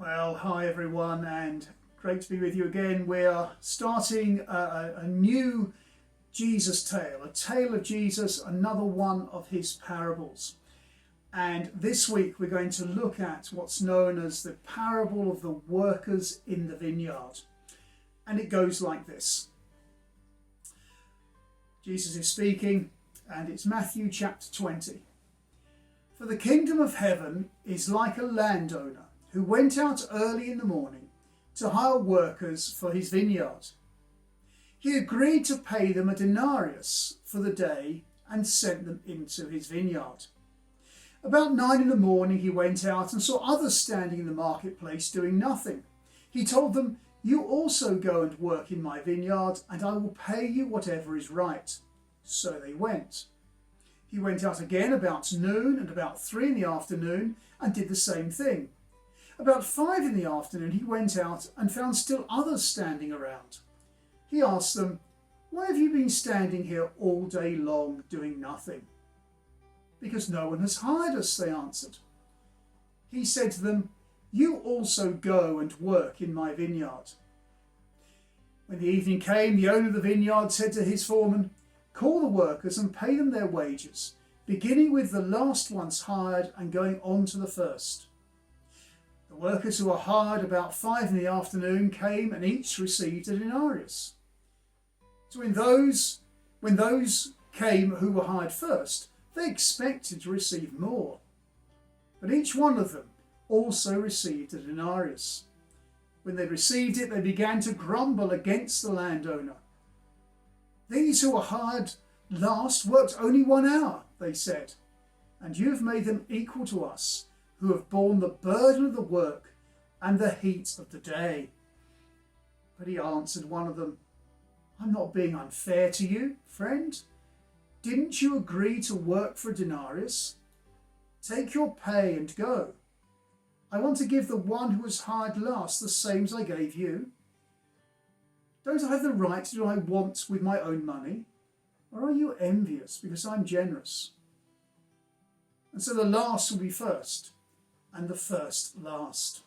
Well, hi everyone, and great to be with you again. We are starting a new Jesus tale, a tale of Jesus, another one of his parables. And this week we're going to look at what's known as the parable of the workers in the vineyard. And it goes like this. Jesus is speaking, and it's Matthew chapter 20. For the kingdom of heaven is like a landowner who went out early in the morning to hire workers for his vineyard. He agreed to pay them a denarius for the day and sent them into his vineyard. About 9 in the morning he went out and saw others standing in the marketplace doing nothing. He told them, "You also go and work in my vineyard, and I will pay you whatever is right." So they went. He went out again about noon and about 3 in the afternoon and did the same thing. About 5 in the afternoon he went out and found still others standing around. He asked them, "Why have you been standing here all day long doing nothing?" "Because no one has hired us," they answered. He said to them, "You also go and work in my vineyard." When the evening came, the owner of the vineyard said to his foreman, "Call the workers and pay them their wages, beginning with the last ones hired and going on to the first." The workers who were hired about 5 in the afternoon came and each received a denarius. So when those came who were hired first, they expected to receive more. But each one of them also received a denarius. When they received it, they began to grumble against the landowner. "These who were hired last worked only 1 hour," they said, "and you've made them equal to us, who have borne the burden of the work and the heat of the day." But he answered one of them, "I'm not being unfair to you, friend. Didn't you agree to work for a denarius? Take your pay and go. I want to give the one who was hired last the same as I gave you. Don't I have the right to do what I want with my own money? Or are you envious because I'm generous?" And so the last will be first, and the first last.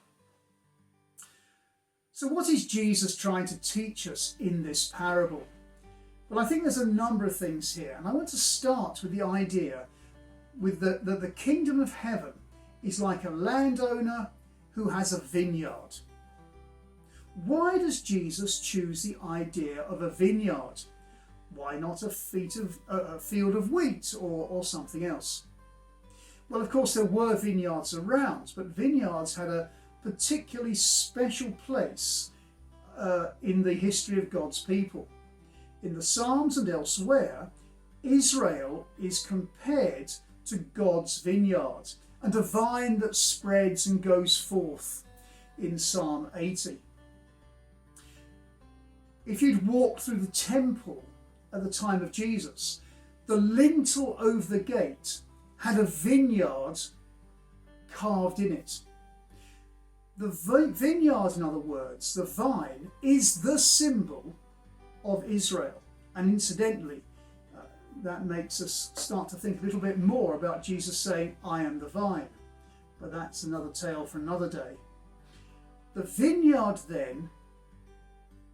So what is Jesus trying to teach us in this parable? Well, I think there's a number of things here, and I want to start with the idea that the kingdom of heaven is like a landowner who has a vineyard. Why does Jesus choose the idea of a vineyard? Why not a field of wheat or something else? Well, of course, there were vineyards around, but vineyards had a particularly special place in the history of God's people. In the Psalms and elsewhere, Israel is compared to God's vineyard and a vine that spreads and goes forth in Psalm 80. If you'd walked through the temple at the time of Jesus, the lintel over the gate had a vineyard carved in it. The vineyard, in other words, the vine, is the symbol of Israel. And incidentally, that makes us start to think a little bit more about Jesus saying, "I am the vine." But that's another tale for another day. The vineyard then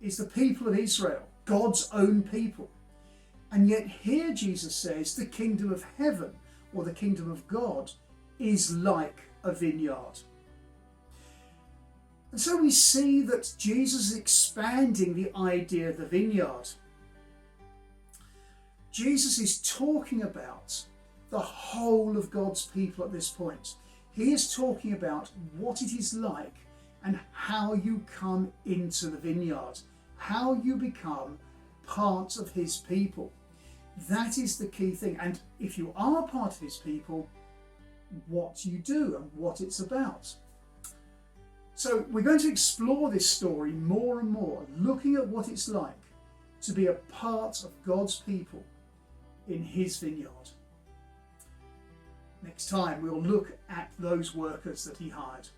is the people of Israel, God's own people. And yet here Jesus says the kingdom of heaven, or the kingdom of God, is like a vineyard. And so we see that Jesus is expanding the idea of the vineyard. Jesus is talking about the whole of God's people at this point. He is talking about what it is like and how you come into the vineyard, how you become part of his people. That is the key thing. And if you are part of his people, what you do and what it's about. So we're going to explore this story more and more, looking at what it's like to be a part of God's people in his vineyard. Next time we'll look at those workers that he hired.